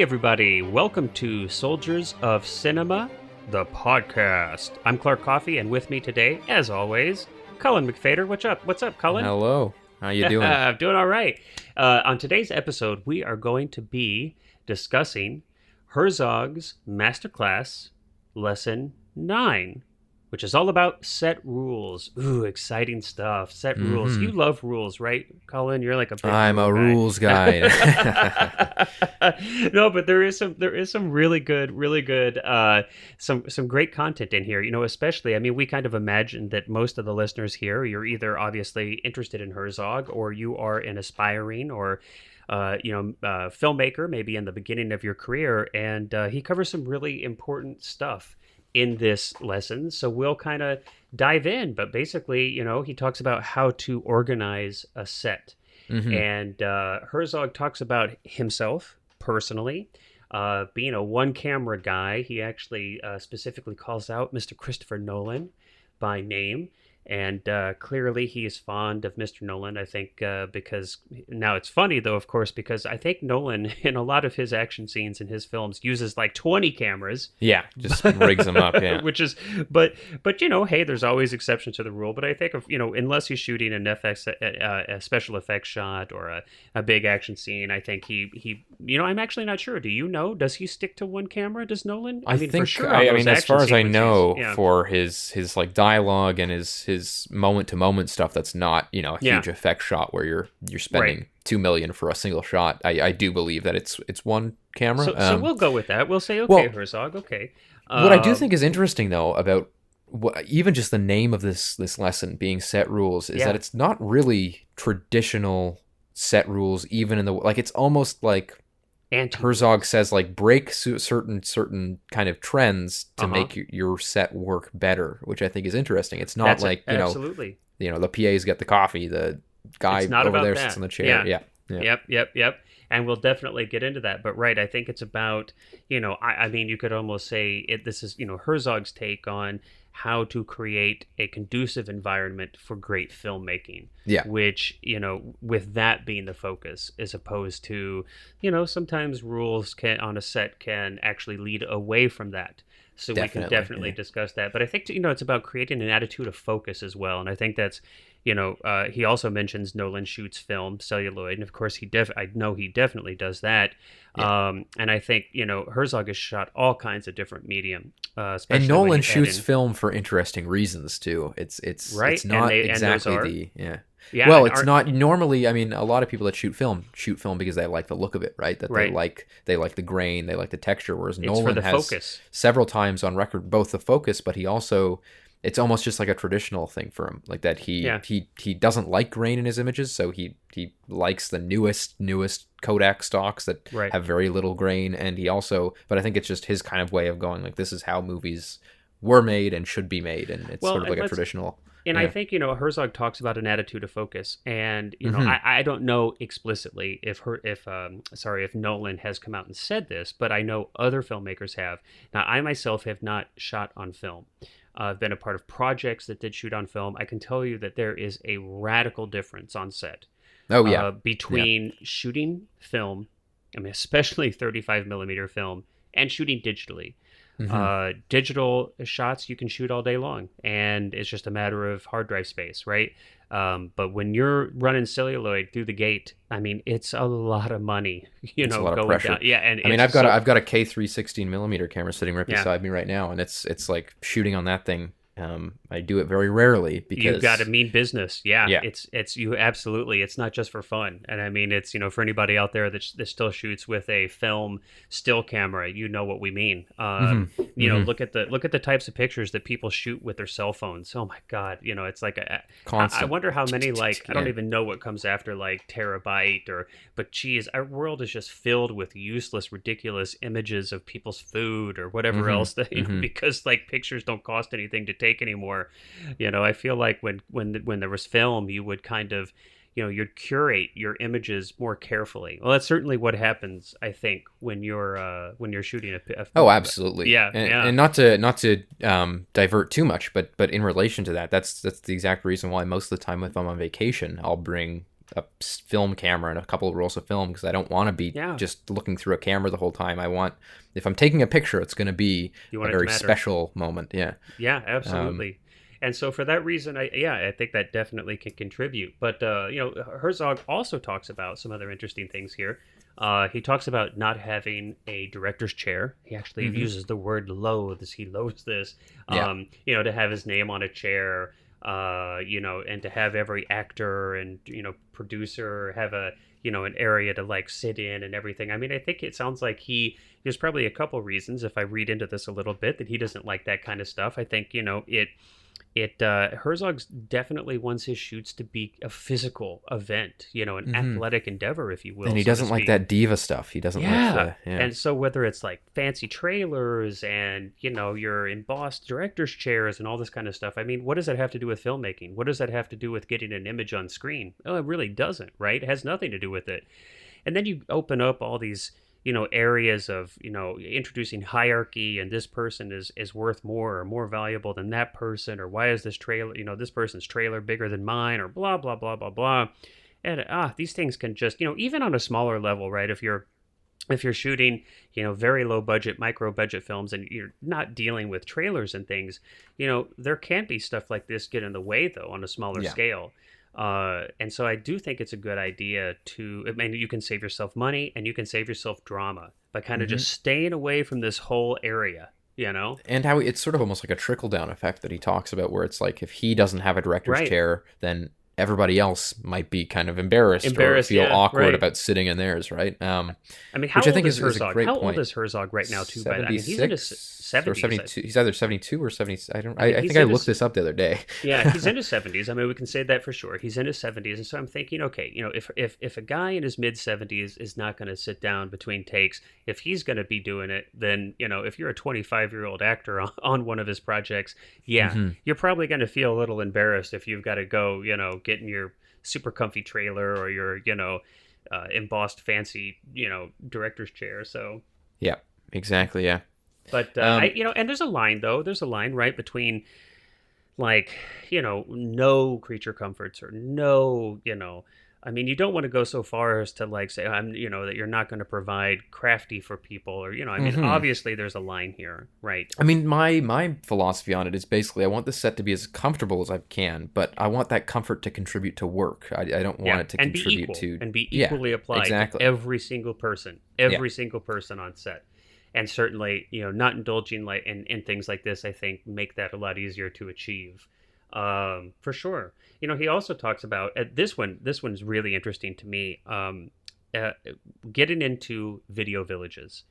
everybody. Welcome to Soldiers of Cinema, the podcast. I'm Clark Coffey, and with me today, as always, Cullen McFader. What's up, Cullen? Hello. How you doing? I'm doing all right. On today's episode, we are going to be discussing Herzog's Masterclass Lesson 9, which is all about set rules. Ooh, exciting stuff. Set rules. You love rules, right, Cullen? You're like a big I'm a rules guy. No, but there is some really good some great content in here. You know, especially, I mean, we kind of imagine that most of the listeners here, you're either obviously interested in Herzog, or you are an aspiring or filmmaker, maybe in the beginning of your career, and he covers some really important stuff in this lesson. So we'll kind of dive in, but basically, you know, he talks about how to organize a set. And Herzog talks about himself personally, being a one camera guy. He actually specifically calls out Mr. Christopher Nolan by name. And clearly he is fond of Mr. Nolan, I think, because now it's funny, though, of course, because I think Nolan, in a lot of his action scenes in his films, uses like 20 cameras. Yeah, just rigs them up, yeah. Which is, but you know, hey, there's always exceptions to the rule. But I think, you know, unless he's shooting a special effects shot or a big action scene, I think he, you know, I'm actually not sure. Do you know? Does he stick to one camera? Does Nolan? I mean, think, for sure, I mean, as far as I know, yeah. for his like dialogue and his moment to moment stuff, that's not, you know, a huge effect shot where you're spending $2 million for a single shot. I do believe that it's one camera. So we'll go with that. We'll say, okay, Herzog, okay. What I do think is interesting, though, about even just the name of this lesson being set rules is that it's not really traditional set rules, even in the, like, it's almost like Herzog says, like, break certain kind of trends to make your set work better, which I think is interesting. It's not absolutely. You know, the PA's got the coffee, the guy over there sits in the chair. Yeah. Yep. And we'll definitely get into that. But right, I think it's about, you know, I mean, you could almost say this is, you know, Herzog's take on how to create a conducive environment for great filmmaking. Yeah. Which, you know, with that being the focus, as opposed to, you know, sometimes rules on a set can actually lead away from that. So we can definitely discuss that. But I think, you know, it's about creating an attitude of focus as well. And I think that's, you know, he also mentions Nolan shoots film, celluloid. And of course, I know he definitely does that. Yeah. And I think, you know, Herzog has shot all kinds of different medium. And Nolan shoots film for interesting reasons, too. It's right? It's not exactly Yeah, well, it's not normally. I mean, a lot of people that shoot film because they like the look of it, right? That they like the grain, they like the texture. Whereas Nolan has focus. Several times on record both the focus, but he also, it's almost just like a traditional thing for him, like that he doesn't like grain in his images, so he likes the newest Kodak stocks that have very little grain, and he also, but I think it's just his kind of way of going, like, this is how movies were made and should be made, and it's sort of like a traditional. And I think, you know, Herzog talks about an attitude of focus, and you know, I don't know explicitly if Nolan has come out and said this, but I know other filmmakers have. Now, I myself have not shot on film. I've been a part of projects that did shoot on film. I can tell you that there is a radical difference on set. Between shooting film, I mean, especially 35 millimeter film, and shooting digitally. Digital shots you can shoot all day long, and it's just a matter of hard drive space, right? But when you're running celluloid through the gate, I mean, it's a lot of money, you know, a lot going of pressure. down. Yeah, and I mean, I've got a K3 16 millimeter camera sitting right beside me right now, and it's like shooting on that thing. I do it very rarely because you've got a mean business. Yeah. It's you absolutely. It's not just for fun. And I mean, it's, you know, for anybody out there that still shoots with a film still camera, you know what we mean. You know, look at the types of pictures that people shoot with their cell phones. Oh my God. You know, it's like I wonder how many, like, I don't even know what comes after like terabyte but geez, our world is just filled with useless, ridiculous images of people's food or whatever else that, you know, because like pictures don't cost anything to take anymore. You know, I feel like when there was film, you would kind of, you know, you'd curate your images more carefully. Well, that's certainly what happens, I think, when you're shooting a oh, absolutely. And not to divert too much, but in relation to that, that's the exact reason why most of the time if I'm on vacation, I'll bring film camera and a couple of rolls of film, because I don't want to be just looking through a camera the whole time. I want, if I'm taking a picture, it's going to be a very special moment. Yeah. Yeah, absolutely. And so for that reason, I think that definitely can contribute. But, Herzog also talks about some other interesting things here. He talks about not having a director's chair. He actually uses the word loathes. He loathes this, to have his name on a chair, and to have every actor and, producer have an area to like sit in and everything. I mean, I think it sounds like there's probably a couple reasons, if I read into this a little bit, that he doesn't like that kind of stuff. I think, Herzog definitely wants his shoots to be a physical event, an athletic endeavor, if you will. And he doesn't like that diva stuff. He doesn't like And so whether it's like fancy trailers and, your embossed director's chairs and all this kind of stuff, I mean, what does that have to do with filmmaking? What does that have to do with getting an image on screen? Oh, it really doesn't, right? It has nothing to do with it. And then you open up all these areas of, introducing hierarchy, and this person is worth more or more valuable than that person, or why is this trailer, this person's trailer bigger than mine, or blah, blah, blah, blah, blah. And these things can just, even on a smaller level, right? If you're shooting, very low budget, micro budget films, and you're not dealing with trailers and things, there can be stuff like this get in the way, though, on a smaller scale. And so I do think it's a good idea you can save yourself money and you can save yourself drama by kind of just staying away from this whole area, And how it's sort of almost like a trickle down effect that he talks about, where it's like, if he doesn't have a director's chair, then everybody else might be kind of embarrassed or feel awkward about sitting in theirs, right? I mean, how old is Herzog? How old is Herzog right now, too? 76, he's in his 70s. Or 72. He's either 72 or 70. I think I looked this up the other day. Yeah, he's in his 70s. I mean, we can say that for sure. He's in his 70s. And so I'm thinking, okay, if a guy in his mid-70s is not going to sit down between takes, if he's going to be doing it, then, if you're a 25-year-old actor on one of his projects, you're probably going to feel a little embarrassed if you've got to go, get in your super comfy trailer or your, embossed fancy, director's chair. So yeah, exactly. Yeah. But and there's a line, though. There's a line right between, like, no creature comforts or no, I mean, you don't want to go so far as to like say, that you're not going to provide crafty for people, or, I mean, obviously there's a line here, right? I mean, my philosophy on it is basically, I want the set to be as comfortable as I can, but I want that comfort to contribute to work. I don't want it to contribute to... And be equally applied to every single person on set. And certainly, not indulging in things like this, I think, make that a lot easier to achieve, for sure. He also talks about this one. This one's really interesting to me. Getting into video villages.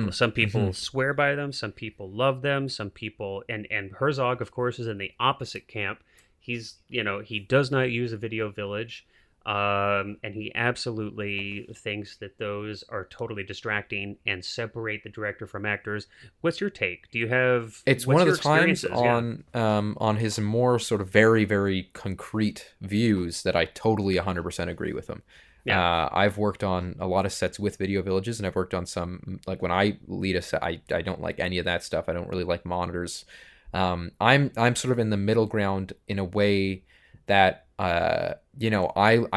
Some people swear by them. Some people love them. Some people, and Herzog, of course, is in the opposite camp. He does not use a video village. And he absolutely thinks that those are totally distracting and separate the director from actors. What's your take? Do you have? It's one of the times on his more sort of very, very concrete views that I totally 100% agree with him. Yeah. I've worked on a lot of sets with video villages, and I've worked on some, like when I lead a set, I don't like any of that stuff. I don't really like monitors. I'm sort of in the middle ground in a way that I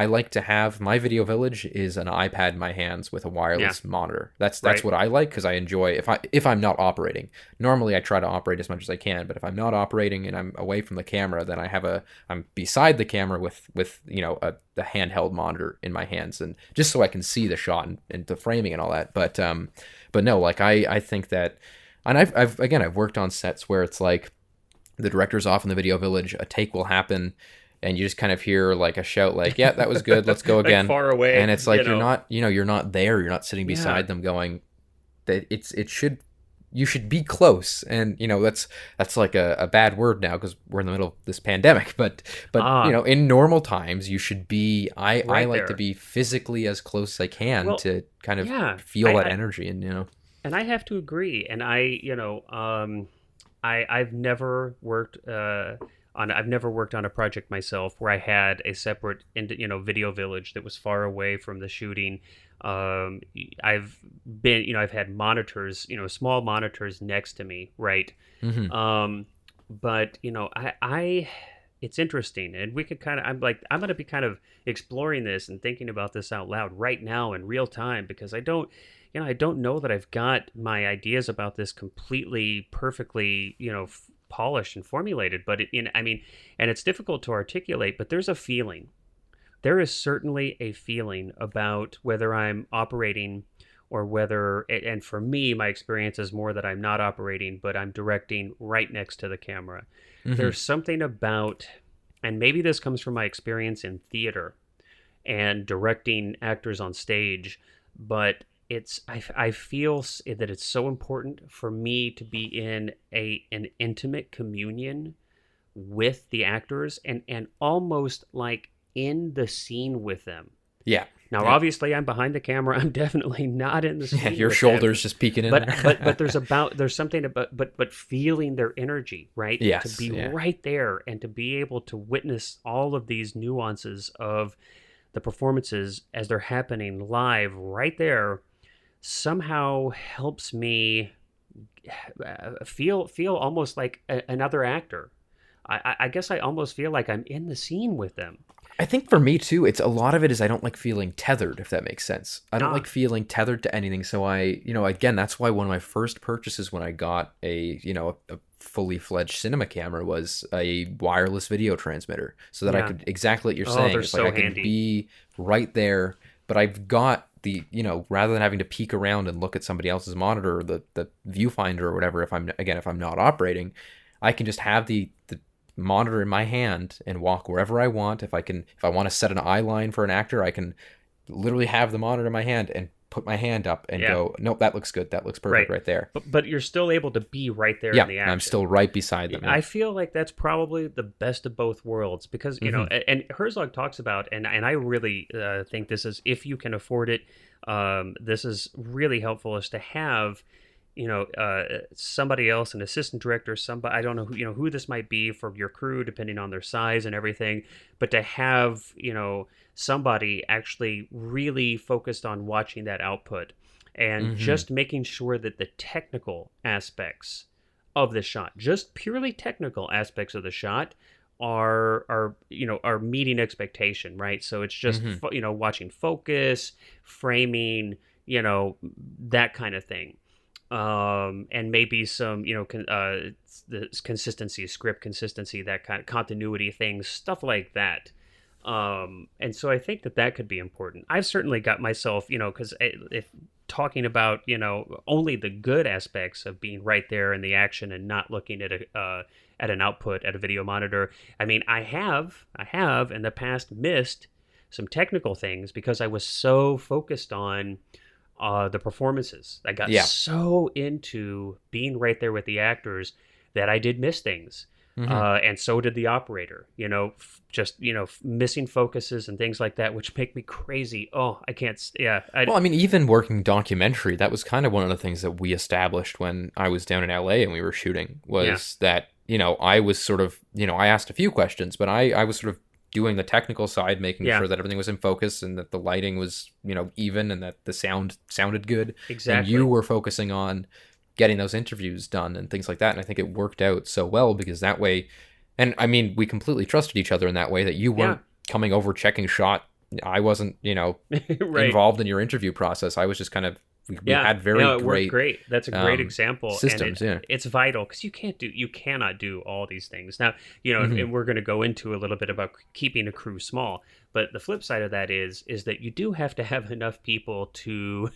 like to have my video village is an iPad in my hands with a wireless monitor. That's what I like, because I enjoy if I'm not operating. Normally I try to operate as much as I can, but if I'm not operating and I'm away from the camera, then I'm beside the camera with the handheld monitor in my hands, and just so I can see the shot and the framing and all that. But no, like I think that, and I've worked on sets where it's like the director's off in the video village, a take will happen, and you just kind of hear like a shout, like, yeah, that was good, let's go again. Like far away. And it's like, you're not there, you're not sitting beside them going, that you should be close. And, that's like a bad word now because we're in the middle of this pandemic, but in normal times you should be, I like to be physically as close as I can to kind of feel that energy. And, and I have to agree. And I've never worked, I've never worked on a project myself where I had a separate, video village that was far away from the shooting. I've had monitors, small monitors next to me, right? Mm-hmm. But it's interesting, and we could kind of, I'm going to be kind of exploring this and thinking about this out loud right now in real time, because I don't, I don't know that I've got my ideas about this completely perfectly, polished and formulated, but and it's difficult to articulate, but there's a feeling. There is certainly a feeling about whether I'm operating or whether, and for me, my experience is more that I'm not operating, but I'm directing right next to the camera. Mm-hmm. There's something about, and maybe this comes from my experience in theater and directing actors on stage, but I feel that it's so important for me to be in an intimate communion with the actors and almost like in the scene with them. Yeah. Now, obviously, I'm behind the camera. I'm definitely not in the scene. Yeah, your shoulders just peeking in there. But there's something about but feeling their energy, right? Yes. To be right there and to be able to witness all of these nuances of the performances as they're happening live right there somehow helps me feel almost like another actor. I guess I almost feel like I'm in the scene with them. I think for me too, it's a lot of it is I don't like feeling tethered, if that makes sense. I don't like feeling tethered to anything. So again, that's why one of my first purchases when I got a fully fledged cinema camera was a wireless video transmitter, so that I could, exactly what you're saying. It's so like I handy. could be right there, but I've got the, rather than having to peek around and look at somebody else's monitor or the viewfinder or whatever, if I'm not operating, I can just have the monitor in my hand and walk wherever I want. If I want to set an eye line for an actor, I can literally have the monitor in my hand and put my hand up and go, nope, that looks good. That looks perfect right there. But you're still able to be right there in the action. I'm still right beside them. I feel like that's probably the best of both worlds because, and Herzog talks about, and I really think this is, if you can afford it, this is really helpful, is to have somebody else, an assistant director, somebody, I don't know who this might be for your crew, depending on their size and everything, but to have, somebody actually really focused on watching that output and just making sure that the technical aspects of the shot, just purely technical aspects of the shot are meeting expectation, right? So it's just, watching focus, framing, that kind of thing. And maybe some, the consistency, script consistency, that kind of continuity things, stuff like that. And so I think that could be important. I've certainly got myself, because if talking about, only the good aspects of being right there in the action and not looking at an output at a video monitor. I mean, I have in the past missed some technical things because I was so focused on the performances. I got so into being right there with the actors that I did miss things. And so did the operator, missing focuses and things like that, which make me crazy. Oh, I can't. Yeah. Even working documentary, that was kind of one of the things that we established when I was down in LA and we were shooting was that, I was sort of, I asked a few questions, but I was sort of doing the technical side, making sure that everything was in focus and that the lighting was, even and that the sound sounded good. Exactly. And you were focusing on getting those interviews done and things like that. And I think it worked out so well because that way, and I mean, we completely trusted each other in that way that you weren't coming over checking shot. I wasn't, involved in your interview process. I was just kind of, we had very great. That's a great example. Systems, and it's vital because you cannot do all these things. Now, and we're going to go into a little bit about keeping a crew small. But the flip side of that is that you do have to have enough people to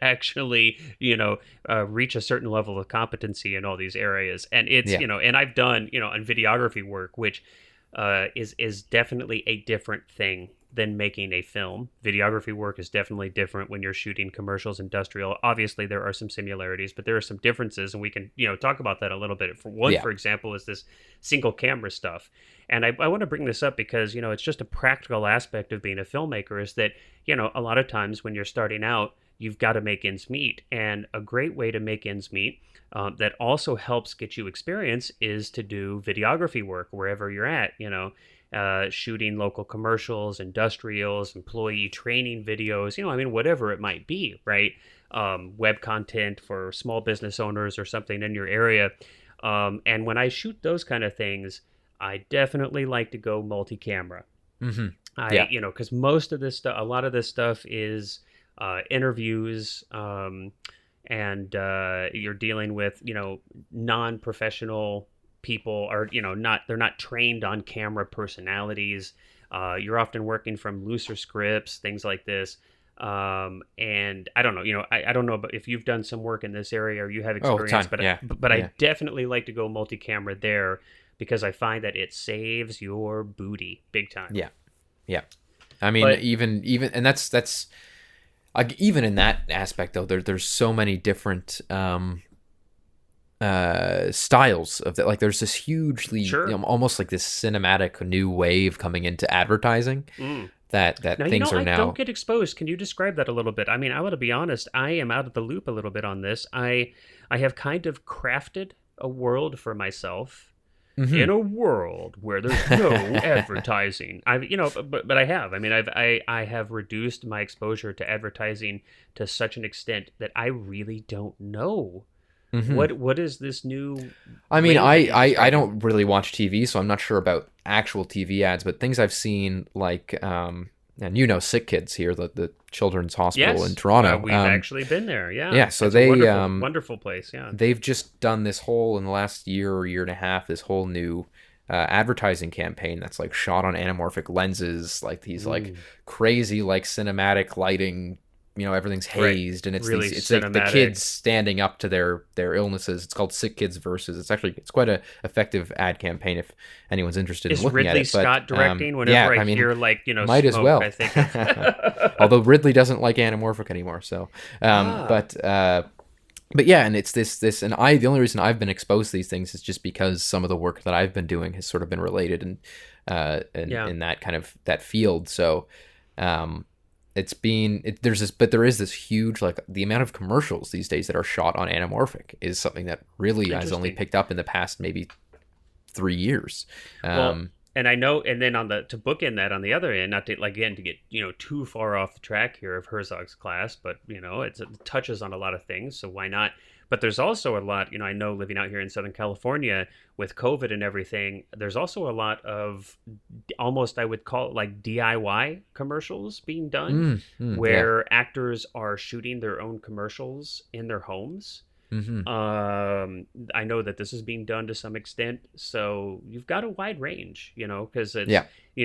actually, reach a certain level of competency in all these areas. And it's, and I've done, on videography work, which is definitely a different thing than making a film. Videography work is definitely different when you're shooting commercials, industrial. Obviously, there are some similarities, but there are some differences, and we can, talk about that a little bit. For example, is this single camera stuff. And I want to bring this up because, it's just a practical aspect of being a filmmaker is that, a lot of times when you're starting out, you've got to make ends meet. And a great way to make ends meet that also helps get you experience is to do videography work wherever you're at, shooting local commercials, industrials, employee training videos, whatever it might be, right? Web content for small business owners or something in your area. And when I shoot those kind of things, I definitely like to go multi-camera. Mm-hmm. Yeah. Because most of this stuff, a lot of this stuff is interviews, and you're dealing with, non-professional people, or, they're not trained on camera personalities. You're often working from looser scripts, things like this. And I don't know, I don't know if you've done some work in this area or you have experience, but I definitely like to go multi-camera there because I find that it saves your booty big time. Yeah. Yeah. I mean, even, and that's like, even in that aspect though, there's so many different, styles of that. Like there's this hugely, almost like this cinematic new wave coming into advertising. That now, things are now. I don't get exposed. Can you describe that a little bit? I mean, I want to be honest. I am out of the loop a little bit on this. I have kind of crafted a world for myself in a world where there's no advertising. But I have. I mean, I have reduced my exposure to advertising to such an extent that I really don't know. What is this new? I mean, I don't really watch TV, so I'm not sure about actual TV ads, but things I've seen, like, and Sick Kids here, the children's hospital in Toronto. We've actually been there. Yeah. Yeah. So it's a wonderful place. Yeah. They've just done this whole, in the last year or year and a half, this whole new advertising campaign that's like shot on anamorphic lenses, like these like crazy like cinematic lighting. Everything's hazed, and it's really it's like the kids standing up to their illnesses. It's called Sick Kids Versus. It's quite an effective ad campaign if anyone's interested in looking at it. Is Ridley Scott directing? Whenever I hear might smoke, as well. I think. Although Ridley doesn't like anamorphic anymore, so but yeah, and it's this, and the only reason I've been exposed to these things is just because some of the work that I've been doing has sort of been related and in that kind of that field. So. There is this huge, like, the amount of commercials these days that are shot on anamorphic is something that really has only picked up in the past maybe 3 years. And I know, and then to bookend that on the other end, not to again to get too far off the track here of Herzog's class, but it touches on a lot of things, so why not? But there's also a lot, I know, living out here in Southern California with COVID and everything, there's also a lot of almost, I would call it like DIY commercials being done where actors are shooting their own commercials in their homes. I know that this is being done to some extent, so you've got a wide range, because it's,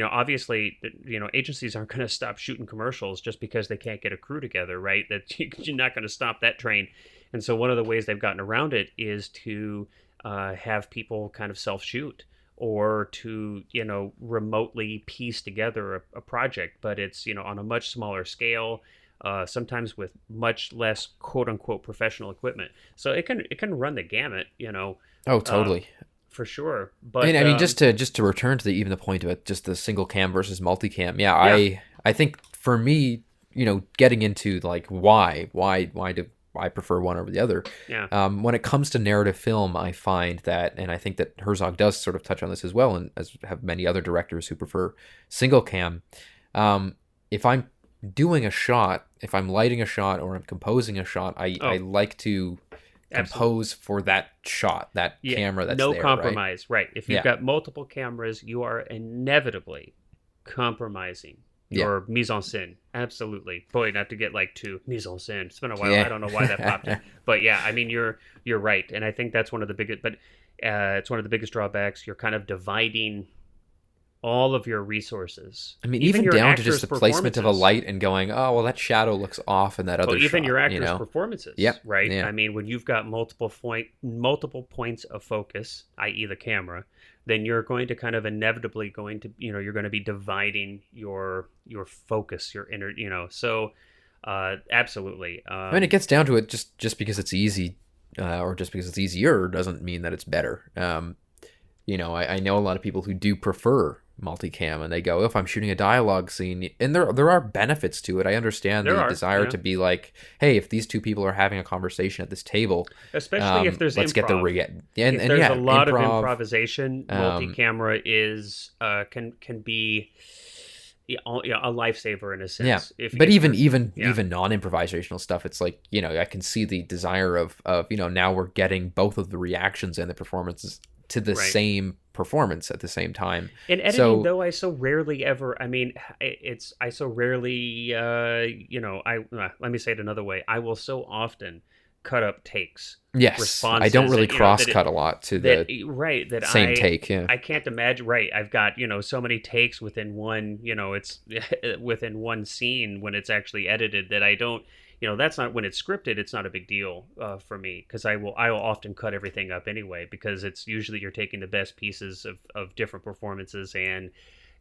obviously, agencies aren't going to stop shooting commercials just because they can't get a crew together, right? That you're not going to stop that train. And so one of the ways they've gotten around it is to have people kind of self-shoot or to, remotely piece together a project. But it's, on a much smaller scale, sometimes with much less quote-unquote professional equipment. So it can run the gamut, Oh, totally. For sure. But I mean, just to return to the point of it, just the single cam versus multicam. Yeah. I think for me, getting into like why do I prefer one over the other. Yeah. When it comes to narrative film, I find that, and I think that Herzog does sort of touch on this as well, and as have many other directors who prefer single cam. If I'm doing a shot, if I'm lighting a shot or I'm composing a shot, I like to compose for that shot, that camera that's there. No compromise, right? If you've got multiple cameras, you are inevitably compromising your mise en scène. Absolutely. Boy, not to get like too mise en scène. It's been a while. I don't know why that popped in. But yeah, I mean, you're right. And I think that's one of the biggest, it's one of the biggest drawbacks. You're kind of dividing all of your resources. I mean, even down to just the placement of a light and going, oh, well, that shadow looks off in that other shot. Even your actors' performances, right? Yeah. I mean, when you've got multiple points of focus, i.e. the camera, then you're going to kind of inevitably you're going to be dividing your focus, your inner, so absolutely. I mean, it gets down to it just because it's easy or just because it's easier doesn't mean that it's better. I know a lot of people who do prefer multicam, and they go, if I'm shooting a dialogue scene, and there are benefits to it. I understand the desire to be like, hey, if these two people are having a conversation at this table, especially if the's let's improv. get the if there's a lot of improvisation, multi-camera is can be a lifesaver in a sense. Yeah, but even non-improvisational stuff, it's like, I can see the desire of now we're getting both of the reactions and the performances to the same performance at the same time. In editing, though, I so rarely ever. I mean, I so rarely. Let me say it another way. I will so often cut up takes. Yes, I don't really cross-cut a lot to the same take. Yeah, I can't imagine. Right, I've got so many takes within one. It's within one scene when it's actually edited that I don't. That's not when it's scripted. It's not a big deal for me because I will often cut everything up anyway because it's usually you're taking the best pieces of different performances, and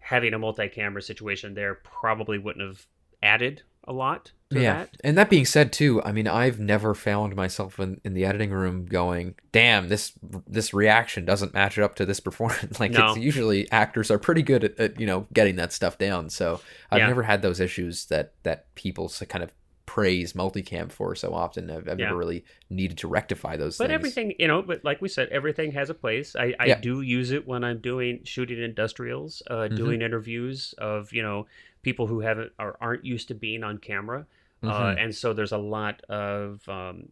having a multi-camera situation there probably wouldn't have added a lot to that. And that being said too, I mean, I've never found myself in the editing room going, damn, this reaction doesn't match up to this performance. Like it's usually actors are pretty good at getting that stuff down. So I've never had those issues that people kind of praise multicam for so often. I've never really needed to rectify those things. But everything, but like we said, everything has a place. I do use it when I'm shooting industrials, doing interviews of, people who aren't used to being on camera. And so there's a lot of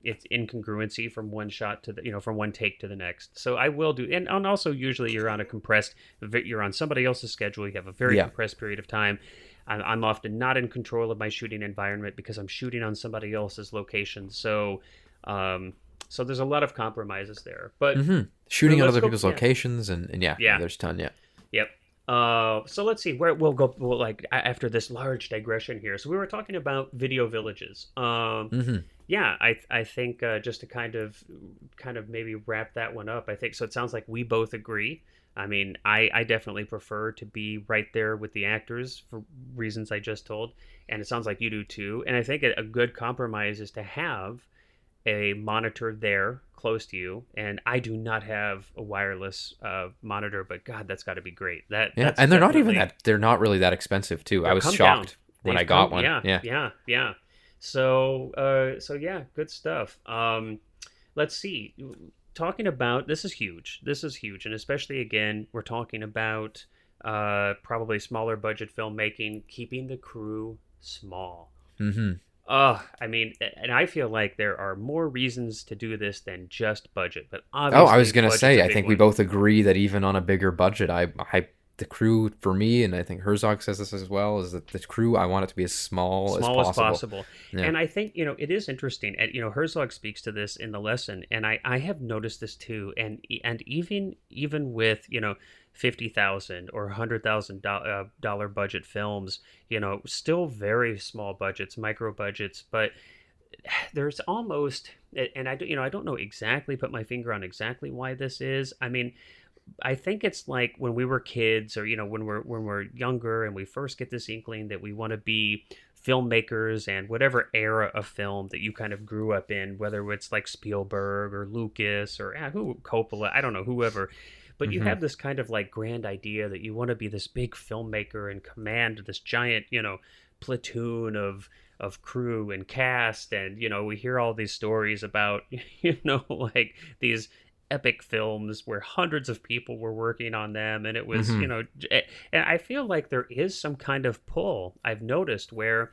it's incongruency from one shot to from one take to the next. So I will do, and also usually you're on somebody else's schedule. You have a very compressed period of time. I'm often not in control of my shooting environment because I'm shooting on somebody else's location. So, so there's a lot of compromises there. But shooting on other people's locations, and there's a ton. Yep. So let's see where we'll go. After this large digression here. So we were talking about video villages. Yeah, I think just to kind of maybe wrap that one up. I think so. It sounds like we both agree. I mean, I definitely prefer to be right there with the actors for reasons I just told, and it sounds like you do too. And I think a good compromise is to have a monitor there close to you. And I do not have a wireless monitor, but God, that's got to be great. And they're not really that expensive too. I was shocked when I got one. Yeah. So yeah, good stuff. Let's see. Talking about this is huge, and especially again we're talking about probably smaller budget filmmaking, keeping the crew small. I mean, and I feel like there are more reasons to do this than just budget, but obviously I was gonna say I think we both agree that even on a bigger budget, the crew for me, and I think Herzog says this as well, is that the crew, I want it to be as small as possible. Yeah. And I think, it is interesting. And, Herzog speaks to this in the lesson, and I have noticed this too. And even with, $50,000 or $100,000 budget films, still very small budgets, micro budgets, but there's almost, and I don't know exactly, put my finger on exactly why this is. I mean, I think it's like when we were kids, or when we're younger and we first get this inkling that we want to be filmmakers, and whatever era of film that you kind of grew up in, whether it's like Spielberg or Lucas or Coppola, I don't know, whoever, but you have this kind of like grand idea that you want to be this big filmmaker and command this giant, platoon of crew and cast, and we hear all these stories about like these epic films where hundreds of people were working on them, and it was and I feel like there is some kind of pull I've noticed where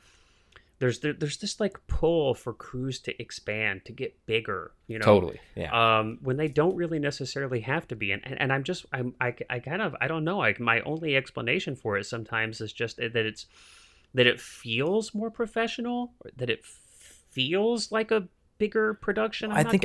there's this like pull for crews to expand, to get bigger, totally, when they don't really necessarily have to be. And I don't know, my only explanation for it sometimes is just that it feels more professional, that it feels like a bigger production. I think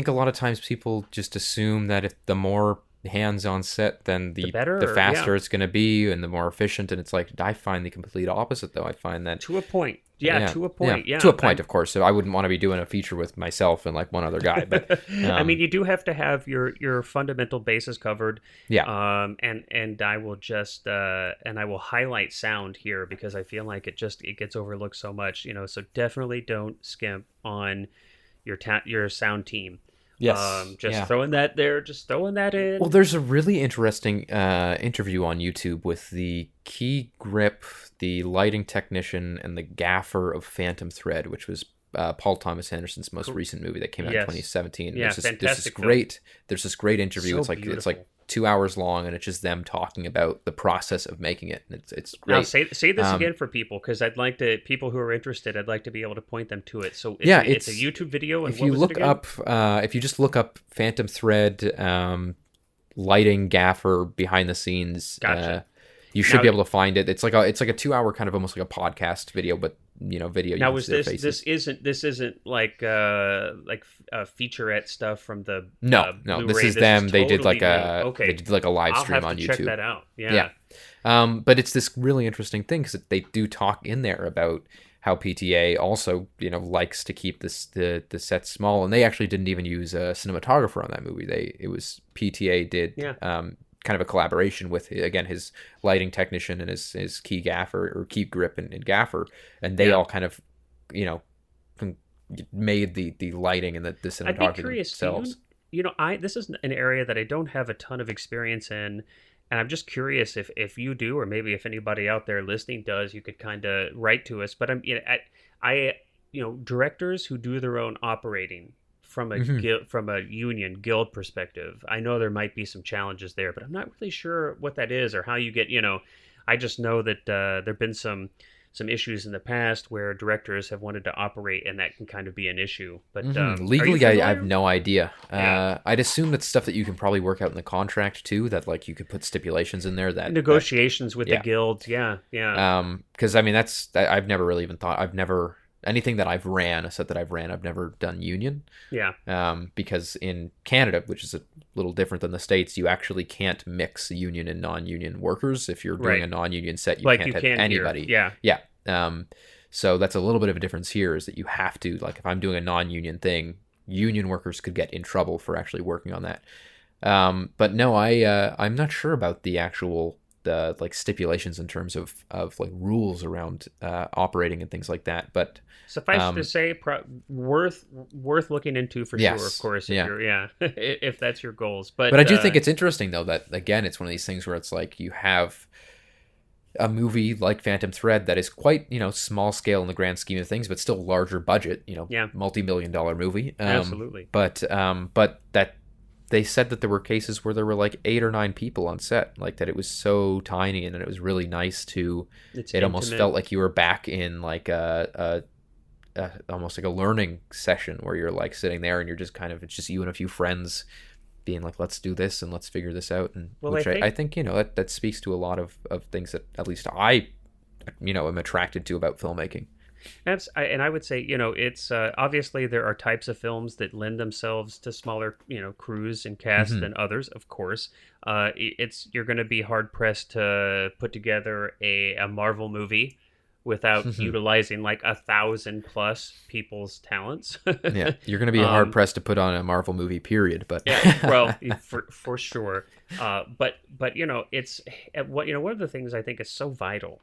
a lot of times people just assume that if the more hands on set, then the faster it's going to be and the more efficient. And it's like, I find the complete opposite, though. I find that to a point. To a point, of course. So I wouldn't want to be doing a feature with myself and like one other guy. But I mean, you do have to have your fundamental bases covered. Yeah. And I will just and I will highlight sound here because I feel like it gets overlooked so much. So definitely don't skimp on your sound team. Yes. Throwing that there, just throwing that in. Well, there's a really interesting interview on YouTube with the key grip, the lighting technician, and the gaffer of Phantom Thread, which was Paul Thomas Anderson's most recent movie that came out in 2017. Yeah, there's this great interview. So it's like 2 hours long, and it's just them talking about the process of making it. And it's great. Now say this again for people, because people who are interested, I'd like to be able to point them to it. So it's a YouTube video. And if you just look up Phantom Thread, lighting gaffer behind the scenes. Gotcha. You should be able to find it. It's like a 2-hour kind of almost like a podcast video, but video. Now, is this isn't like featurette stuff from the no. Blu-ray. This is them. They did like they did like a live stream on YouTube. Check that out. Yeah. But it's this really interesting thing because they do talk in there about how PTA also likes to keep the set small, and they actually didn't even use a cinematographer on that movie. It was PTA did kind of a collaboration with, again, his lighting technician and his key gaffer or key grip and gaffer, and they all kind of made the lighting and the cinematography I'd be curious, themselves. This is an area that I don't have a ton of experience in, and I'm just curious if you do, or maybe if anybody out there listening does, you could kind of write to us. But I directors who do their own operating from a union guild perspective, I know there might be some challenges there, but I'm not really sure what that is or how you get. I just know that there've been some issues in the past where directors have wanted to operate, and that can kind of be an issue. But legally, I have no idea. I'd assume that's stuff that you can probably work out in the contract too. That like you could put stipulations in there that negotiations with the guilds. Yeah. Because I mean I've never really even thought. I've never anything that I've ran, a set that I've ran, I've never done union. Yeah. Because in Canada, which is a little different than the States, you actually can't mix union and non-union workers. If you're doing a non-union set, you can't have anybody. Here. Yeah. So that's a little bit of a difference here, is that you have to, like, if I'm doing a non-union thing, union workers could get in trouble for actually working on that. But no, I'm not sure about the actual like stipulations in terms of like rules around operating and things like that. But suffice to say, worth looking into for sure. Of course, if you're if that's your goals. But I do think it's interesting though that, again, it's one of these things where it's like you have a movie like Phantom Thread that is quite small scale in the grand scheme of things, but still larger budget. Multi-million-dollar movie. Absolutely. But that. They said that there were cases where there were like 8 or 9 people on set, like that it was so tiny, and it was really nice to. It almost felt like you were back in like a almost like a learning session where you're like sitting there and you're just it's just you and a few friends being like, let's do this and let's figure this out. And I think that speaks to a lot of things that at least I am attracted to about filmmaking. And I would say, it's obviously there are types of films that lend themselves to smaller, crews and casts than others, of course. You're going to be hard pressed to put together a Marvel movie without utilizing like 1,000+ people's talents. Yeah, you're going to be hard pressed to put on a Marvel movie, period. But well, for sure. But it's one of the things I think is so vital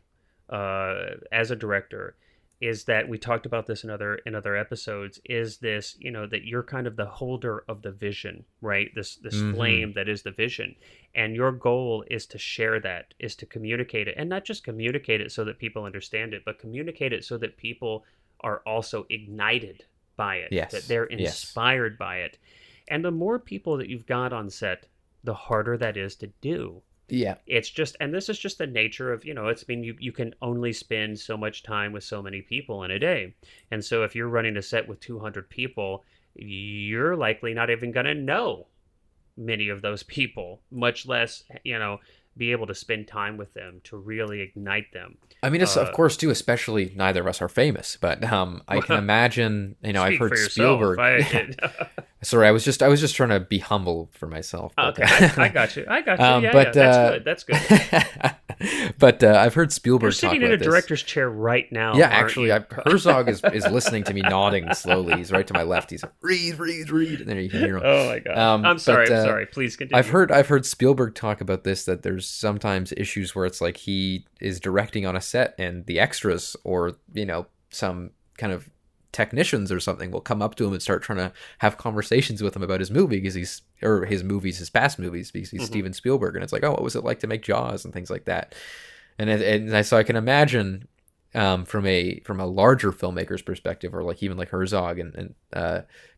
as a director is that we talked about this in other episodes, is this, that you're kind of the holder of the vision, right? This flame that is the vision. And your goal is to share that, is to communicate it. And not just communicate it so that people understand it, but communicate it so that people are also ignited by it, that they're inspired by it. And the more people that you've got on set, the harder that is to do. Yeah, it's just, and this is just the nature of, you can only spend so much time with so many people in a day. And so if you're running a set with 200 people, you're likely not even going to know many of those people, much less, be able to spend time with them to really ignite them. I mean, it's of course too, especially neither of us are famous, but I can imagine, I've heard Spielberg. Sorry, I was just trying to be humble for myself. But, okay, I got you. Yeah, that's good. But I've heard Spielberg. You're sitting in a director's chair right now. Yeah, actually, Herzog is listening to me nodding slowly. He's right to my left. He's like, read, and then you can hear him. Oh my god! I'm sorry. Please continue. I've heard Spielberg talk about this, that there's sometimes issues where it's like he is directing on a set and the extras or some kind of technicians or something will come up to him and start trying to have conversations with him about his movie because his past movies because he's Steven Spielberg, and it's like, oh, what was it like to make Jaws and things like that. And so I can imagine from a larger filmmaker's perspective, or like even like Herzog and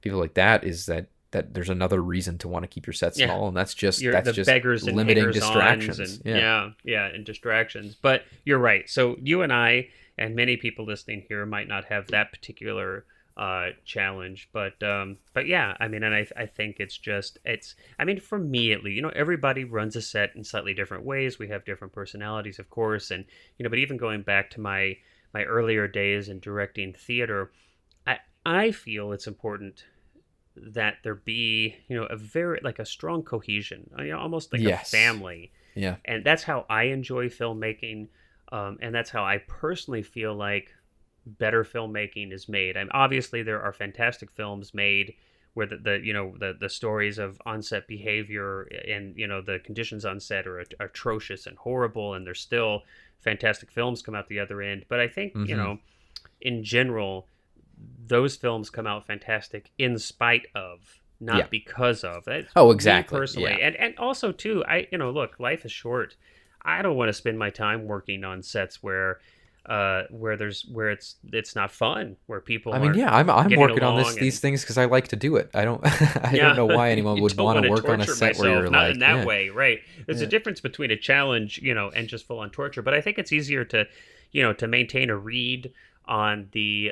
people like that, is that there's another reason to want to keep your set small, and that's just beggars and limiting distractions. And distractions. But you're right. So you and I and many people listening here might not have that particular challenge. But yeah, I mean, and I think I mean, for me at least, everybody runs a set in slightly different ways. We have different personalities, of course, and but even going back to my earlier days in directing theater, I feel it's important that there be a very like a strong cohesion, almost like a family. Yeah. And that's how I enjoy filmmaking, and that's how I personally feel like better filmmaking is made. Obviously there are fantastic films made where the stories of on-set behavior and the conditions on set are atrocious and horrible, and there's still fantastic films come out the other end. But I think in general, those films come out fantastic in spite of, not because of. That's exactly. Me personally, and also too, look, life is short. I don't want to spend my time working on sets where it's not fun, where people. I'm working on these things because I like to do it. I don't don't know why anyone would want to work on a set where you're not in that way, right? There's a difference between a challenge, and just full on torture. But I think it's easier to, to maintain a read on the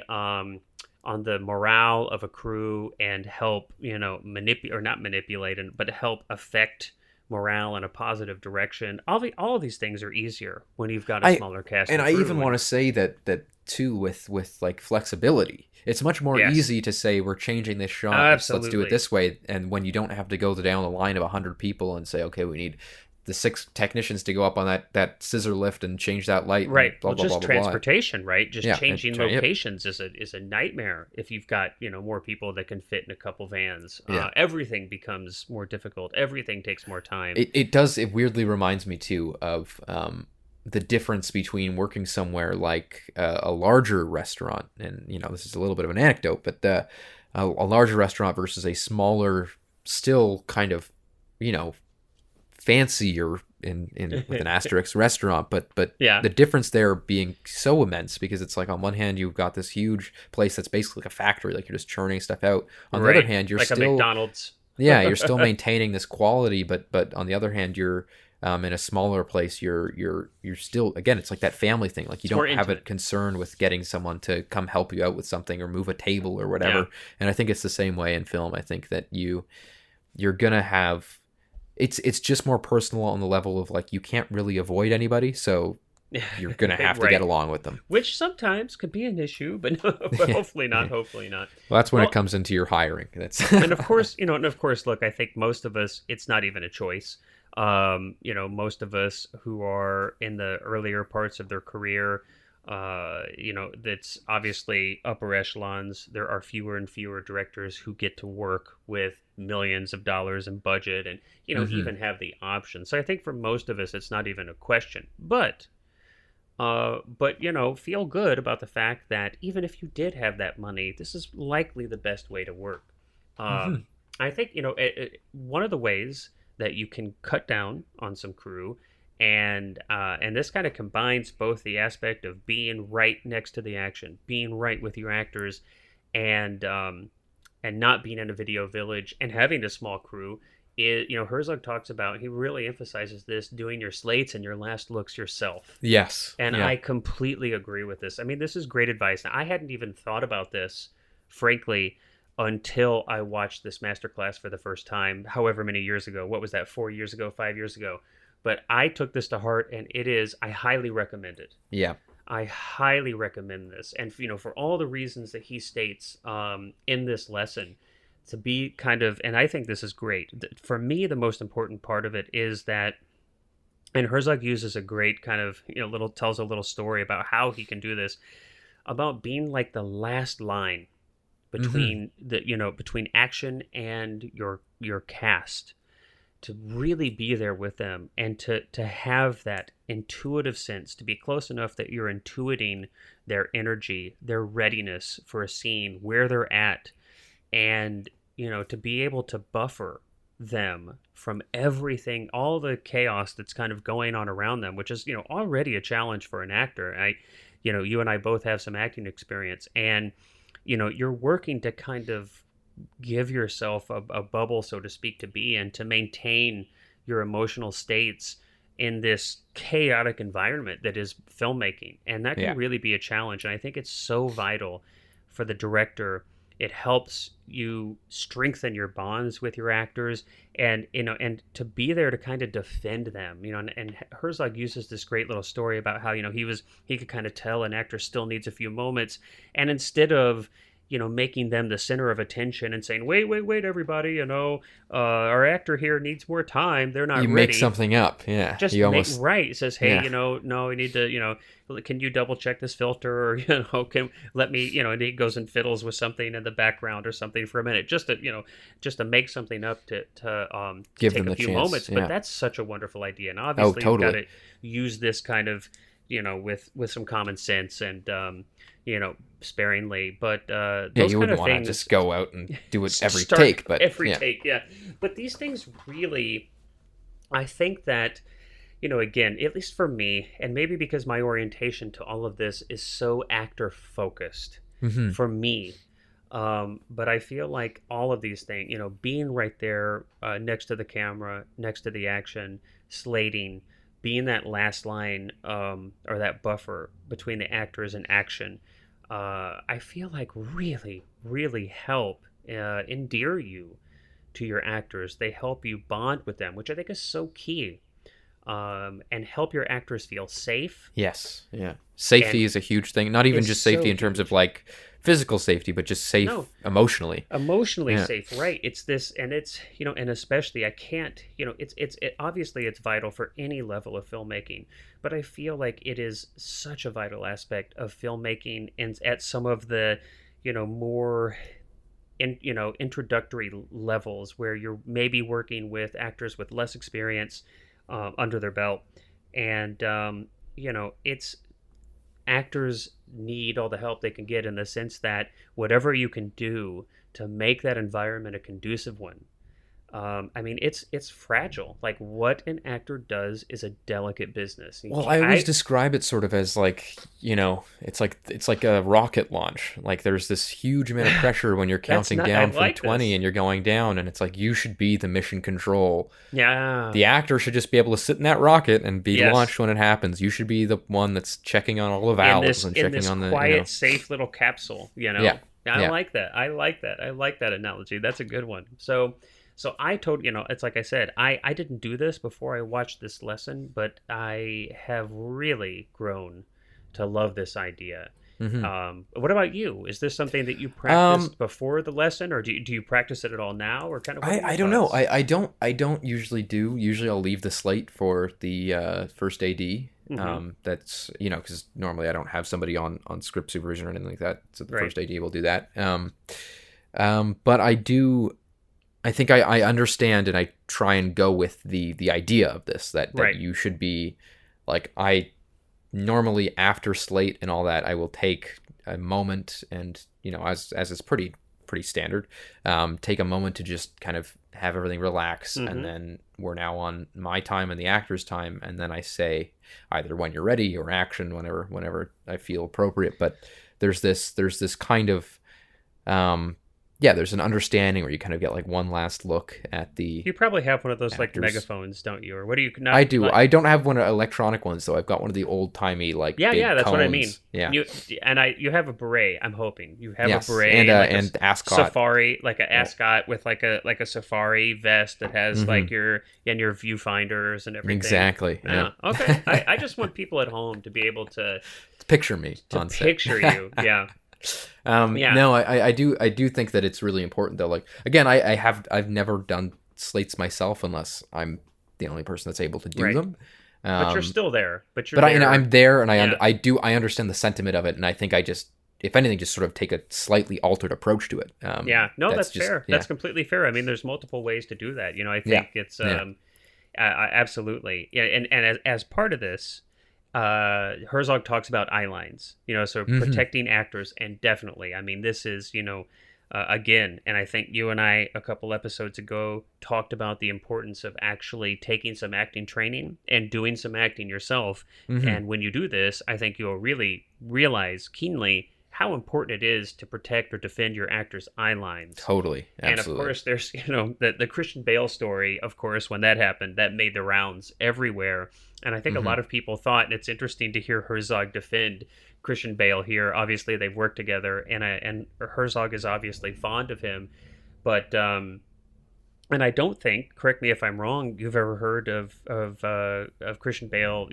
morale of a crew and help, not manipulate, but help affect morale in a positive direction. All of these things are easier when you've got a smaller cast. And I even want to say that too, with like flexibility. It's much more easy to say we're changing this shot. Let's do it this way. And when you don't have to go down the line of 100 people and say, okay, we need the 6 technicians to go up on that scissor lift and change that light. Right. Blah, well, blah, just blah, transportation, blah. Right? Just changing locations is a nightmare if you've got, more people that can fit in a couple vans. Everything becomes more difficult. Everything takes more time. It does. It weirdly reminds me too of the difference between working somewhere like a larger restaurant, and this is a little bit of an anecdote, but a larger restaurant versus a smaller, still kind of, fancier with an asterisk restaurant, but the difference there being so immense, because it's like on one hand you've got this huge place that's basically like a factory, like you're just churning stuff out. On the other hand, you're like still a McDonald's. you're still maintaining this quality, but on the other hand, you're in a smaller place, you're still, again, it's like that family thing. Like you don't have a concern with getting someone to come help you out with something or move a table or whatever. And I think it's the same way in film. I think that you're gonna have, it's just more personal on the level of like you can't really avoid anybody, so you're gonna have to get along with them, which sometimes could be an issue, but hopefully not. Hopefully not. Well, that's when it comes into your hiring. That's and of course, look, I think most of us, it's not even a choice. Most of us who are in the earlier parts of their career, that's obviously upper echelons. There are fewer and fewer directors who get to work with millions of dollars in budget and, even have the option. So I think for most of us, it's not even a question. But feel good about the fact that even if you did have that money, this is likely the best way to work. I think, one of the ways that you can cut down on some crew, and this kind of combines both the aspect of being right next to the action, being right with your actors, and not being in a video village and having a small crew. Herzog talks about, he really emphasizes this, doing your slates and your last looks yourself. Yes. And I completely agree with this. I mean, this is great advice. Now, I hadn't even thought about this, frankly, until I watched this masterclass for the first time, however many years ago. What was that, 4 years ago, 5 years ago? But I took this to heart, and I highly recommend it. Yeah. I highly recommend this. And, for all the reasons that he states in this lesson, to be kind of, and I think this is great. For me, the most important part of it is that, and Herzog uses a great kind of, tells a little story about how he can do this, about being like the last line between between action and your cast, to really be there with them and to have that intuitive sense, to be close enough that you're intuiting their energy, their readiness for a scene, where they're at, and to be able to buffer them from everything, all the chaos that's kind of going on around them, which is already a challenge for an actor. You and I both have some acting experience, and you're working to kind of give yourself a bubble, so to speak, to be in, to maintain your emotional states in this chaotic environment that is filmmaking. And that can really be a challenge. And I think it's so vital for the director It helps you strengthen your bonds with your actors, and and to be there to kind of defend them. And Herzog uses this great little story about how he could kind of tell an actor still needs a few moments, and instead of making them the center of attention and saying, wait, everybody, our actor here needs more time. They're not ready. You make something up. Yeah. Just right. It says, hey, no, we need to, can you double check this filter? Or, can let me, and he goes and fiddles with something in the background or something for a minute, just to make something up to give take them a few chance. moments. But that's such a wonderful idea. And obviously you've got to use this kind of, with some common sense and, sparingly, but those you wouldn't want to just go out and do it every take, but take, but these things really, I think that, again, at least for me, and maybe because my orientation to all of this is so actor focused for me, but I feel like all of these things, being right there next to the camera, next to the action, slating, being that last line or that buffer between the actors and action, I feel like really, really help endear you to your actors. They help you bond with them, which I think is so key, and help your actors feel safe. Yes, yeah. Safety is a huge thing. Not even just safety in terms of like physical safety, but just safe emotionally. Emotionally safe, right? It's this, and it's and especially I can't, obviously it's vital for any level of filmmaking, but I feel like it is such a vital aspect of filmmaking, and at some of the, more introductory levels where you're maybe working with actors with less experience under their belt, and it's actors need all the help they can get in the sense that whatever you can do to make that environment a conducive one. I mean, it's fragile. Like what an actor does is a delicate business. Well, I always describe it sort of as like, it's like a rocket launch. Like there's this huge amount of pressure when you're counting down from 20 and you're going down, and it's like you should be the mission control. Yeah. The actor should just be able to sit in that rocket and be launched when it happens. You should be the one that's checking on all the valves and checking on the quiet, safe little capsule. Yeah. I like that. I like that analogy. That's a good one. So I told, it's like I said, I didn't do this before I watched this lesson, but I have really grown to love this idea. What about you? Is this something that you practiced before the lesson, or do you practice it at all now, or kind of? I don't know. I don't usually do. Usually I'll leave the slate for the first AD. That's because normally I don't have somebody on script supervision or anything like that. So the first AD will do that. But I do. I think I understand, and I try and go with the idea of this, that you should be like, I normally after slate and all that, I will take a moment and, as is pretty standard, take a moment to just kind of have everything relax. And then we're now on my time and the actor's time. And then I say either when you're ready or action, whenever I feel appropriate. But there's this kind of, there's an understanding where you kind of get like one last look at the. You probably have one of those actors. Like megaphones, don't you? Or what do you? I do. I don't have one of electronic ones, though. I've got one of the old timey like. Yeah, that's cones. what I mean. Yeah. You have a beret. I'm hoping you have a beret and ascot safari, like an ascot with like a safari vest that has like your viewfinders and everything. Exactly. Yeah. Okay. I just want people at home to be able to picture me. Picture you. Yeah. No, I do think that it's really important though. Like again, I've never done slates myself unless I'm the only person that's able to do them. But you're still there. I'm there, and I understand the sentiment of it, and I think I just, if anything, just sort of take a slightly altered approach to it. That's fair. That's completely fair. I mean, there's multiple ways to do that. I think it's absolutely. Yeah, and as part of this. Herzog talks about eye lines, so protecting actors, and definitely, I mean, this is, again, and I think you and I a couple episodes ago talked about the importance of actually taking some acting training and doing some acting yourself. And when you do this, I think you'll really realize keenly how important it is to protect or defend your actor's eye lines. Totally. Absolutely. And of course, there's, the Christian Bale story, of course, when that happened, that made the rounds everywhere. And I think a lot of people thought, and it's interesting to hear Herzog defend Christian Bale here. Obviously, they've worked together, and Herzog is obviously fond of him. But and I don't think, correct me if I'm wrong, you've ever heard of Christian Bale,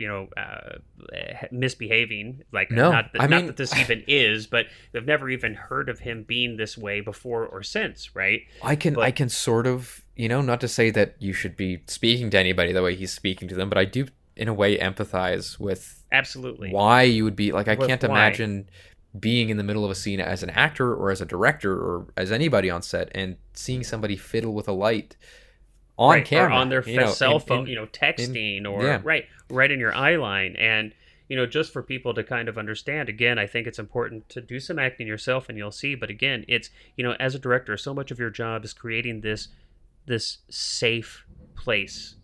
misbehaving. Like, no, not that this even is, but they've never even heard of him being this way before or since, right? I can sort of, not to say that you should be speaking to anybody the way he's speaking to them, but I do, in a way, empathize with absolutely why you would be like, I can't imagine being in the middle of a scene as an actor or as a director or as anybody on set and seeing somebody fiddle with a light on camera, or on their cell phone, texting, or right in your eye line. And just for people to kind of understand, again, I think it's important to do some acting yourself, and you'll see. But again, it's as a director, so much of your job is creating this safe place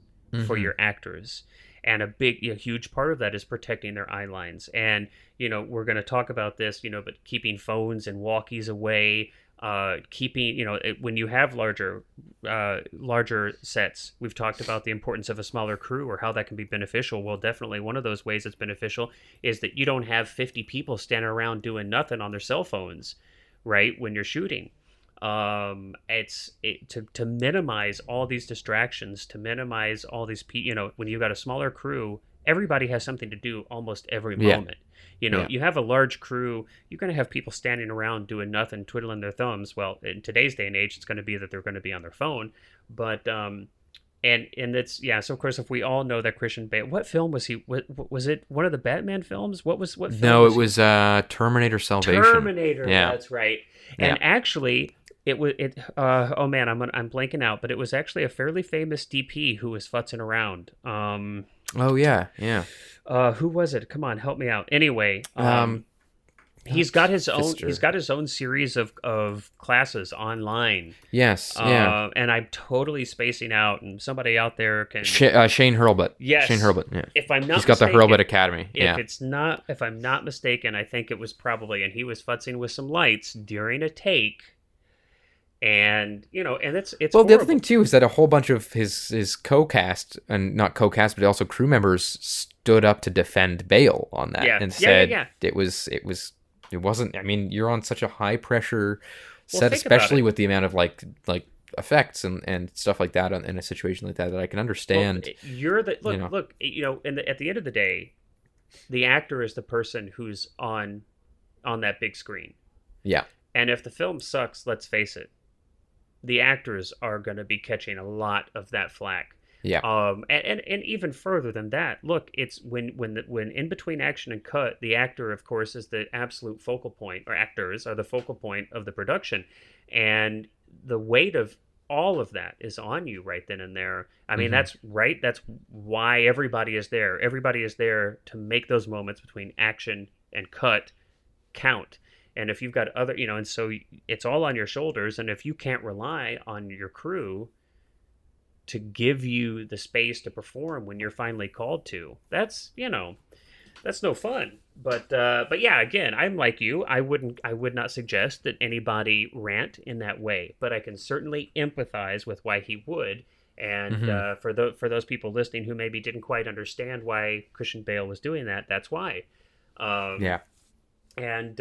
for your actors. And a huge part of that is protecting their eye lines. And, we're going to talk about this, but keeping phones and walkies away, keeping, when you have larger sets, we've talked about the importance of a smaller crew or how that can be beneficial. Well, definitely one of those ways it's beneficial is that you don't have 50 people standing around doing nothing on their cell phones, right, when you're shooting. To minimize all these distractions, to minimize all these when you've got a smaller crew, everybody has something to do almost every moment. You have a large crew, you're going to have people standing around doing nothing, twiddling their thumbs. Well, in today's day and age, it's going to be that they're going to be on their phone. But and it's so of course, if we all know that Christian Bale, what film was he? Was it one of the Batman films? What film? No, it was Terminator Salvation. Terminator, that's right. And actually, oh man, I'm blanking out, but it was actually a fairly famous DP who was futzing around. Oh yeah. Who was it? Come on, help me out. Anyway, he's got his own series of classes online. Yes, and I'm totally spacing out, and somebody out there can Shane Hurlbut. Yes, Shane Hurlbut. Yeah. If I'm not, he's got mistaken, the Hurlbut Academy. If I'm not mistaken, I think it was probably, and he was futzing with some lights during a take. And and it's well, horrible. The other thing too is that a whole bunch of his co-cast, and not co-cast, but also crew members, stood up to defend Bale on that and said it wasn't. I mean, you're on such a high pressure set, especially with the amount of like effects and stuff like that in a situation like that I can understand. Well, you're the look. At the end of the day, the actor is the person who's on that big screen. Yeah. And if the film sucks, let's face it, the actors are going to be catching a lot of that flack. Yeah. And even further than that, look, it's when in between action and cut, the actor, of course, is the absolute focal point, or actors are the focal point of the production, and the weight of all of that is on you right then and there. I mean, that's right. That's why everybody is there. Everybody is there to make those moments between action and cut count. And if you've got other, and so it's all on your shoulders. And if you can't rely on your crew to give you the space to perform when you're finally called to, that's no fun. But yeah, again, I'm like you. I would not suggest that anybody rant in that way, but I can certainly empathize with why he would. And for those people listening who maybe didn't quite understand why Christian Bale was doing that, that's why. And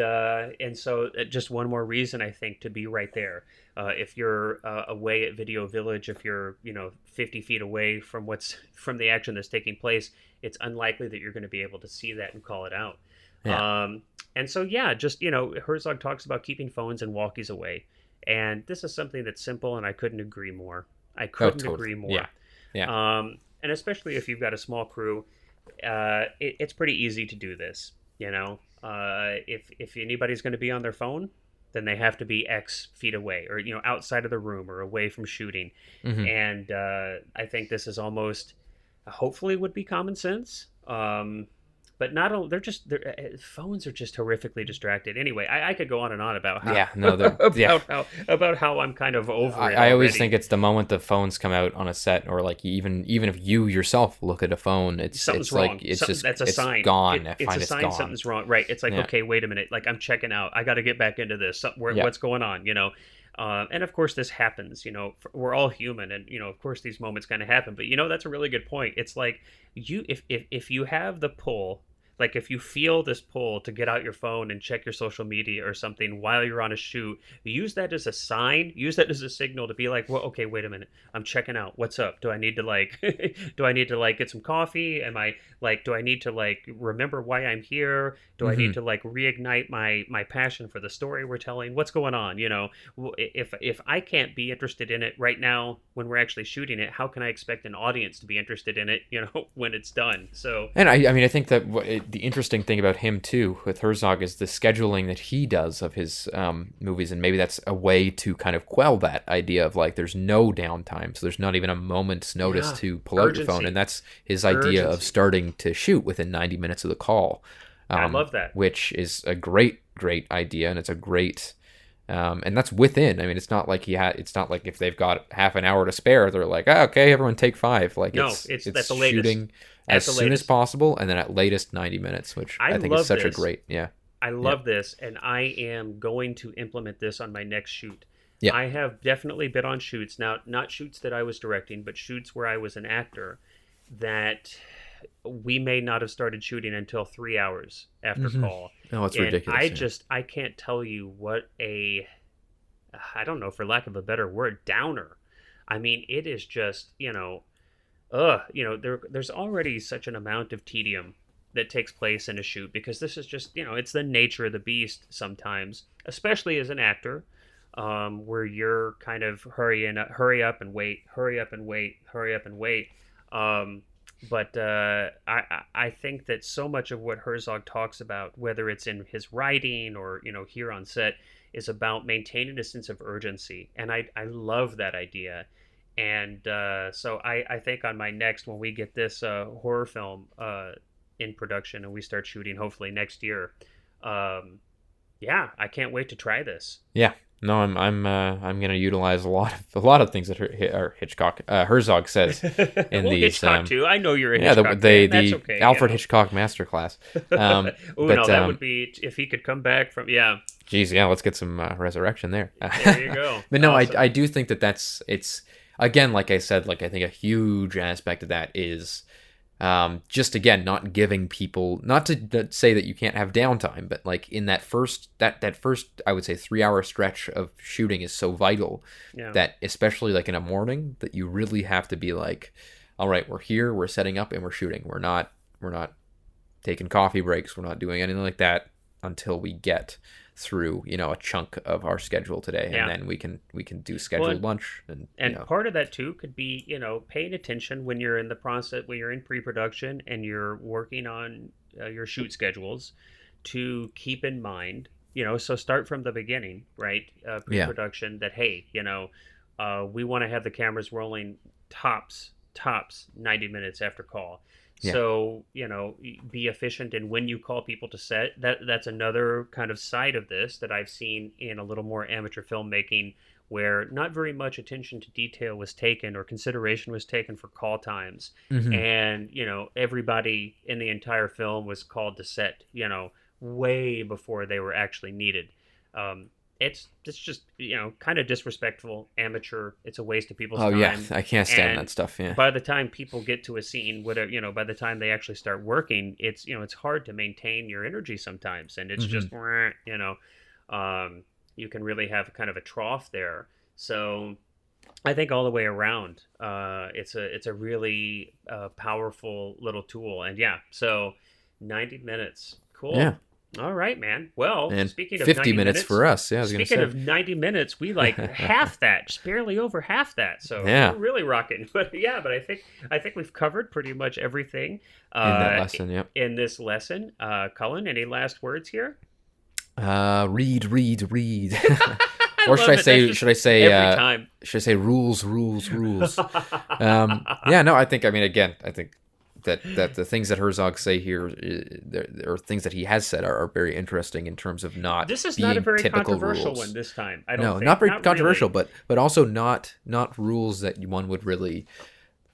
so just one more reason, I think, to be right there. If you're away at Video Village, if you're 50 feet away from the action that's taking place, it's unlikely that you're going to be able to see that and call it out. Yeah. And so just Herzog talks about keeping phones and walkies away, and this is something that's simple, and I couldn't agree more. Agree more. Yeah. And especially if you've got a small crew, it's pretty easy to do this. If anybody's going to be on their phone, then they have to be X feet away, or outside of the room or away from shooting. And I think this is almost, hopefully, would be common sense. But but not only phones are just horrifically distracted. Anyway, I could go on and on about how about how I'm kind of over it. I always think it's the moment the phones come out on a set, or like even if you yourself look at a phone, something's wrong. Like it's just that's a it's sign. Gone. It's a sign gone. something's wrong. Right. It's like okay, wait a minute. Like I'm checking out. I got to get back into this. What's going on? And of course this happens. We're all human, and of course these moments kind of happen. But that's a really good point. It's like if you have the pull. Like if you feel this pull to get out your phone and check your social media or something while you're on a shoot, use that as a sign, use that as a signal to be like, well, okay, wait a minute. I'm checking out. What's up? Do I need to get some coffee? Am I do I need to remember why I'm here? Do I need to reignite my passion for the story we're telling? What's going on? If I can't be interested in it right now when we're actually shooting it, how can I expect an audience to be interested in it, when it's done? So, and I think that the interesting thing about him too with Herzog is the scheduling that he does of his movies, and maybe that's a way to kind of quell that idea of there's no downtime, so there's not even a moment's notice to pull out your phone, and that's his idea of starting to shoot within 90 minutes of the call. I love that, which is a great idea, and it's a great and that's within. I mean, it's not like it's not like if they've got half an hour to spare, they're like, okay, everyone take 5. It's at the latest. Shooting as soon as possible, and then at latest 90 minutes, which I think is such a great, I love this, and I am going to implement this on my next shoot. Yeah. I have definitely been on shoots, now not shoots that I was directing, but shoots where I was an actor, that we may not have started shooting until 3 hours after call. Oh, it's ridiculous. I can't tell you what I don't know, for lack of a better word, downer. I mean, it is just, there's already such an amount of tedium that takes place in a shoot, because this is just, it's the nature of the beast sometimes, especially as an actor, where you're kind of hurry up and wait. But I think that so much of what Herzog talks about, whether it's in his writing or, here on set, is about maintaining a sense of urgency. And I love that idea. And so I think on my next, when we get this horror film in production and we start shooting hopefully next year, I can't wait to try this. Yeah. No, I'm going to utilize a lot of things that Herzog says in these. Hitchcock too. I know you're a Hitchcock fan. That's okay. Alfred Hitchcock Masterclass. That would be if he could come back from. Yeah. Geez, yeah. Let's get some resurrection there. There you go. But no, awesome. I do think that it's again, like I said, I think a huge aspect of that is. Just again, not giving people, not to say that you can't have downtime, but in that first, I would say 3 hour stretch of shooting is so vital that especially in a morning, that you really have to be all right, we're here, we're setting up, and we're shooting. We're not taking coffee breaks. We're not doing anything like that until we get through a chunk of our schedule today, and then we can do scheduled lunch, and part of that too could be paying attention when you're in the process, when you're in pre-production and you're working on your shoot schedules, to keep in mind, so start from the beginning, right? Pre-production, that hey, we want to have the cameras rolling tops 90 minutes after call. Yeah. So, be efficient in when you call people to set. That's another kind of side of this that I've seen in a little more amateur filmmaking, where not very much attention to detail was taken or consideration was taken for call times. Mm-hmm. And, everybody in the entire film was called to set, way before they were actually needed. It's just, kind of disrespectful, amateur. It's a waste of people's time. Oh, yeah. I can't stand that stuff, yeah. By the time people get to a scene, whatever, by the time they actually start working, it's, it's hard to maintain your energy sometimes. And it's just, you can really have kind of a trough there. So I think all the way around, it's a really powerful little tool. And so 90 minutes. Cool. Yeah. All right, man. Well, and speaking of 50 minutes for us. Yeah, speaking of 90 minutes, we half that, just barely over half that. So we're really rocking. But I think we've covered pretty much everything in that lesson. Yep. In this lesson, Cullen, any last words here? Read. Or should I say rules? No, I think that the things that Herzog say here, or things that he has said, are very interesting in terms of not. This is being not a very typical controversial rules. one this time. I don't think. Not very not controversial, really. but also not rules that one would really.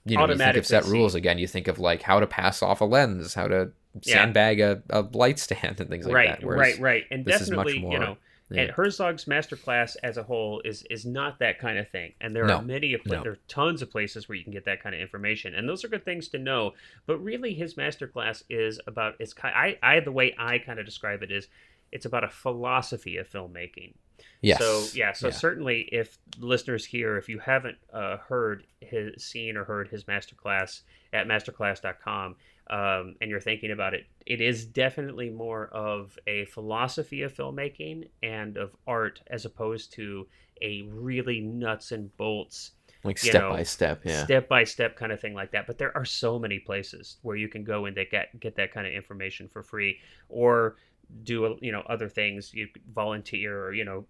You think of set rules again. You think of like how to pass off a lens, how to sandbag a light stand, and things like that. Right. And this definitely, is much more, and Herzog's Masterclass as a whole is not that kind of thing. And there are there are tons of places where you can get that kind of information, and those are good things to know. But really, his Masterclass is about the way I kind of describe it is it's about a philosophy of filmmaking. Yes. So certainly, if listeners here, if you haven't seen or heard his Masterclass at masterclass.com, and you're thinking about it, it is definitely more of a philosophy of filmmaking and of art as opposed to a really nuts and bolts, like step by step kind of thing like that. But there are so many places where you can go and get that kind of information for free, or do other things. You volunteer, or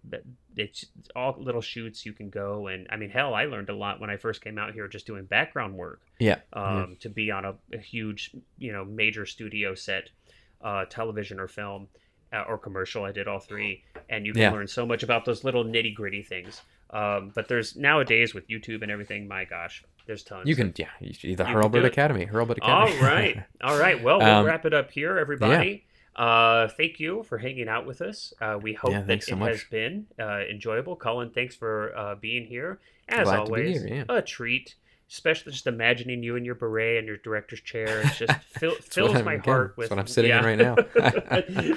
it's all little shoots you can go. And I mean, hell, I learned a lot when I first came out here just doing background work to be on a huge major studio set, television or film, or commercial. I did all three, and you can learn so much about those little nitty gritty things. But there's nowadays with YouTube and everything, my gosh, there's tons. You can the Hurlburt Academy. All right, well, we'll wrap it up here, everybody. Thank you for hanging out with us. We hope that it has been enjoyable. Cullen, thanks for being here. As Glad always, to be here, a treat. Especially just imagining you in your beret and your director's chair. It's just fills my heart with... That's what I'm sitting in right now.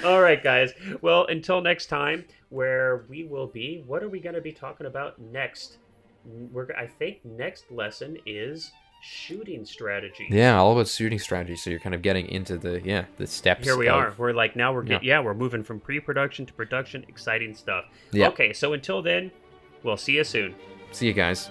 All right, guys. Well, until next time, where we will be, what are we going to be talking about next? I think next lesson is shooting strategy. Yeah, all about shooting strategy. So you're kind of getting into the steps. Here we are. We're like, now we're moving from pre-production to production. Exciting stuff. Yeah. Okay, so until then, we'll see you soon. See you guys.